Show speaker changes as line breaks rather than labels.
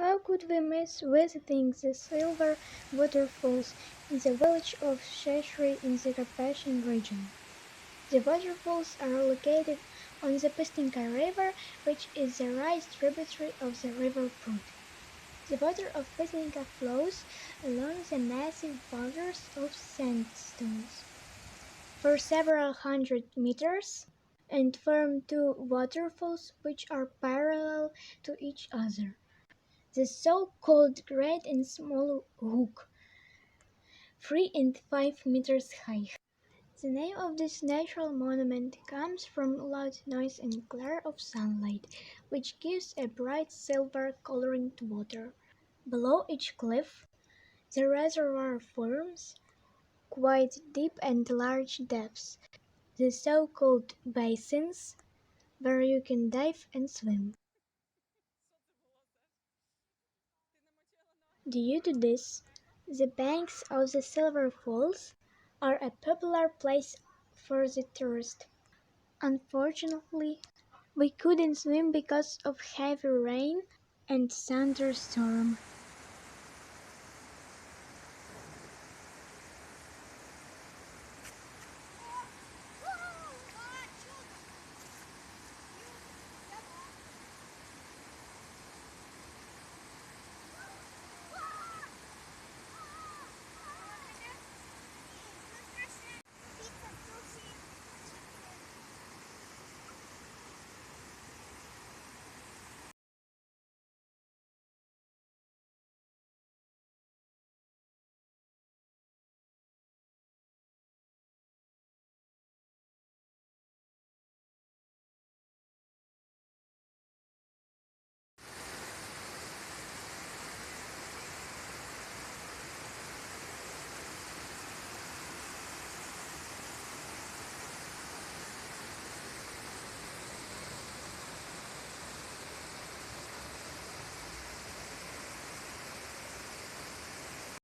How could we miss visiting the silver waterfalls in the village of Sheshory in the Carpathian region? The waterfalls are located on the Pistinka River, which is the right tributary of the River Prut. The water of Pistinka flows along the massive boulders of sandstones for several hundred meters and form two waterfalls which are parallel to each other. The so-called Great and Small Hook, 3 and 5 meters high. The name of this natural monument comes from loud noise and glare of sunlight, which gives a bright silver coloring to water. Below each cliff, the reservoir forms quite deep and large depths, the so-called basins, where you can dive and swim. Due to this, the banks of the Silver Falls are a popular place for the tourist. Unfortunately, we couldn't swim because of heavy rain and thunderstorm.